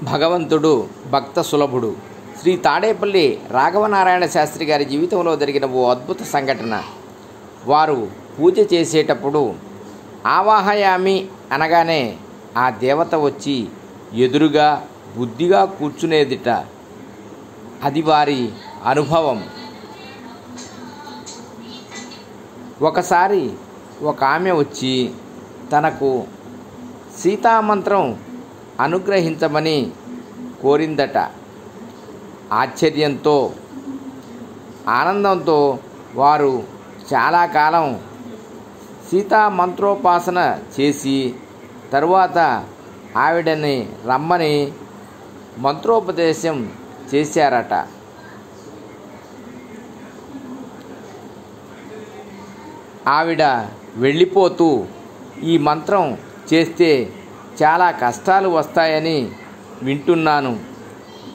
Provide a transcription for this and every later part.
భగవంతుడు భక్త సులభుడు. శ్రీ తాడేపల్లి రాఘవనారాయణ శాస్త్రి గారి జీవితంలో జరిగిన ఓ అద్భుత సంఘటన. వారు పూజ చేసేటప్పుడు ఆవాహయామి అనగానే ఆ దేవత వచ్చి ఎదురుగా బుద్ధిగా కూర్చునేదిట. అది వారి అనుభవం. ఒకసారి ఒక ఆమె వచ్చి తనకు సీతామంత్రం అనుగ్రహించమని కోరిందట. ఆశ్చర్యంతో ఆనందంతో వారు చాలా కాలం సీతా మంత్రోపాసన చేసి తరువాత ఆవిడని రమ్మని మంత్రోపదేశం చేశారట. ఆవిడ వెళ్ళిపోతూ ఈ మంత్రం చేస్తే చాలా కష్టాలు వస్తాయని వింటున్నాను,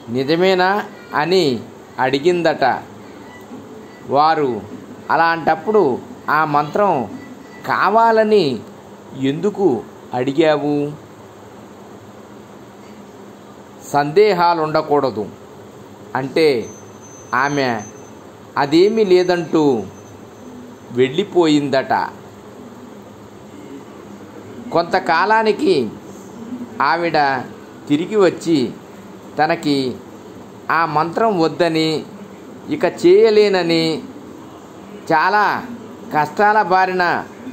నిజమేనా అని అడిగిందట. వారు అలాంటప్పుడు ఆ మంత్రం కావాలని ఎందుకు అడిగావు? సందేహాలు ఉండకూడదు అంటే ఆమె అదేమీ లేదంటూ వెళ్ళిపోయిందట. కొంతకాలానికి ఆవిడ తిరిగి వచ్చి తనకి ఆ మంత్రం వద్దని, ఇక చేయలేనని, చాలా కష్టాల బారిన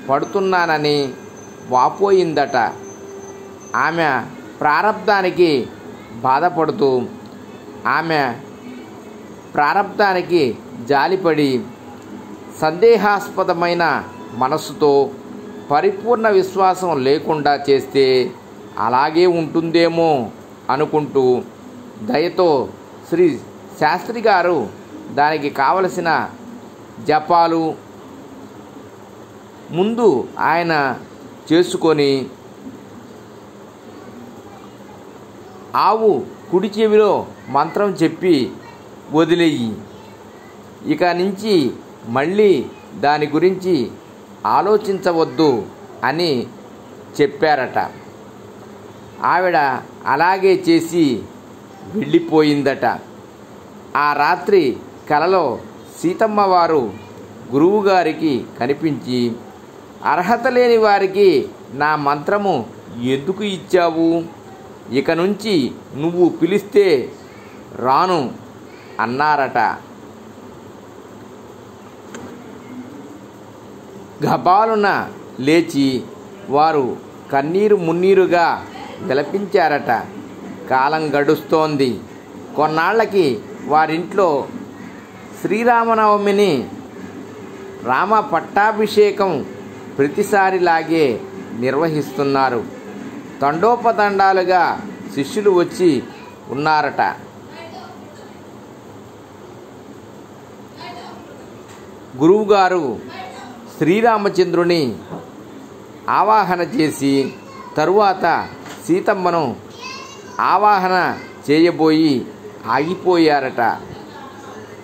పడుతున్నానని వాపోయిందట. ఆమె ప్రారబ్ధానికి బాధపడుతూ ఆమె ప్రారబ్ధానికి జాలిపడి సందేహాస్పదమైన మనస్సుతో పరిపూర్ణ విశ్వాసం లేకుండా చేస్తే అలాగే ఉంటుందేమో అనుకుంటూ దయతో శ్రీ శాస్త్రి గారు దానికి కావలసిన జపాలు ముందు ఆయన చేసుకొని ఆవు కుడి చెవిలో మంత్రం చెప్పి వదిలేయి, ఇక నుంచి మళ్ళీ దాని గురించి ఆలోచించవద్దు అని చెప్పారట. ఆవిడ అలాగే చేసి వెళ్ళిపోయిందట. ఆ రాత్రి కలలో సీతమ్మవారు గురువుగారికి కనిపించి, అర్హత లేని వారికి నా మంత్రము ఎందుకు ఇచ్చావు? ఇక నుంచి నువ్వు పిలిస్తే రాను అన్నారట. గబాలున లేచి వారు కన్నీరు మున్నీరుగా విలపించారట. కాలం గడుస్తోంది. కొన్నాళ్ళకి వారింట్లో శ్రీరామనవమిని రామ పట్టాభిషేకం ప్రతిసారిలాగే నిర్వహిస్తున్నారు. తండోపతండాలుగా శిష్యులు వచ్చి ఉన్నారట. గురువుగారు శ్రీరామచంద్రుని ఆవాహన చేసి తరువాత సీతమ్మను ఆవాహన చేయబోయి ఆగిపోయారట.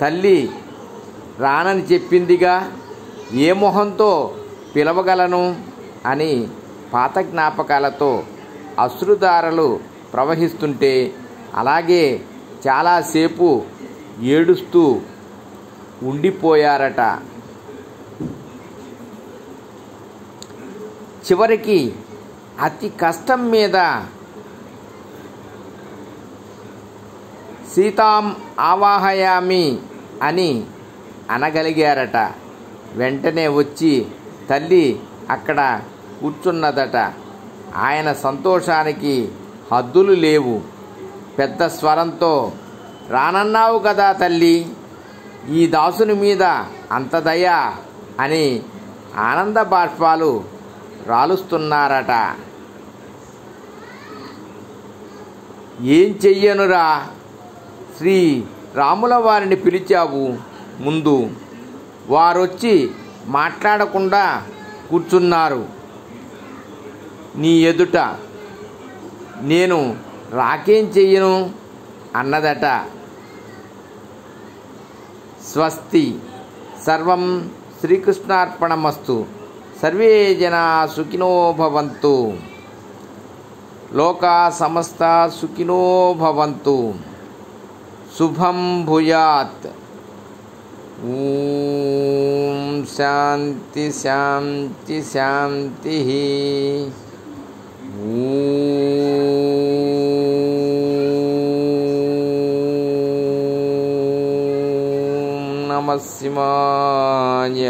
తల్లి రానని చెప్పిందిగా, ఏ మొహంతో పిలవగలను అని పాత జ్ఞాపకాలతో అశ్రుధారలు ప్రవహిస్తుంటే అలాగే చాలాసేపు ఏడుస్తూ ఉండిపోయారట. చివరికి అతి కష్టం మీద సీతాం ఆవాహయామి అని అనగలిగారట. వెంటనే వచ్చి తల్లి అక్కడ కూర్చున్నదట. ఆయన సంతోషానికి హద్దులు లేవు. పెద్ద స్వరంతో, రానన్నావు కదా తల్లి, ఈ దాసుని మీద అంత దయ అని ఆనంద బాష్పాలు రాలుస్తున్నారట. ఏం చెయ్యనురా, శ్రీ రాముల వారిని పిలిచావు ముందు, వారొచ్చి మాట్లాడకుండా కూర్చున్నారు నీ ఎదుట, నేను రాకేం చెయ్యను అన్నదట. స్వస్తి. సర్వం శ్రీకృష్ణార్పణమస్తు. సర్వే జనా సుఖినో భవంతు. లోకా సమస్త సుఖినో భవంతు. శుభం భూయాత్. ఓం శాంతి శాంతి శాంతి. ఓం నమః శివాయ.